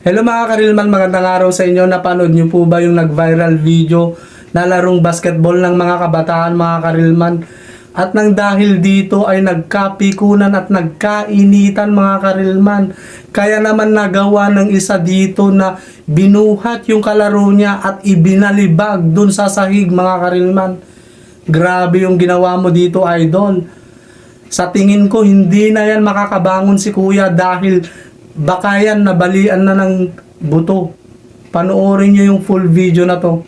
Hello mga karilman, magandang araw sa inyo. Napanood niyo po ba yung nag-viral video na larong basketball ng mga kabataan mga karilman? At nang dahil dito ay nagkapikunan at nagkainitan mga karilman. Kaya naman nagawa ng isa dito na binuhat yung kalaro niya at ibinalibag dun sa sahig mga karilman. Grabe yung ginawa mo dito, idol. Sa tingin ko hindi na yan makakabangon si kuya dahil baka yan nabalian na ng buto. Panoorin nyo yung full video na to.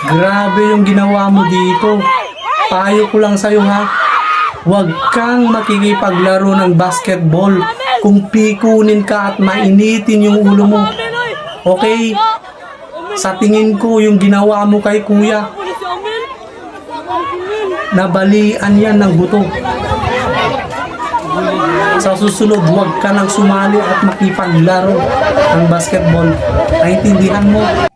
Grabe yung ginawa mo dito. Payo ko lang sa'yo ha. Huwag kang makikipaglaro ng basketball kung pikunin ka at mainitin yung ulo mo. Okay? Sa tingin ko yung ginawa mo kay kuya, nabalian yan ng buto. Sa susunod, huwag ka nang sumali at makipaglaro ng basketball. Naintindihan mo?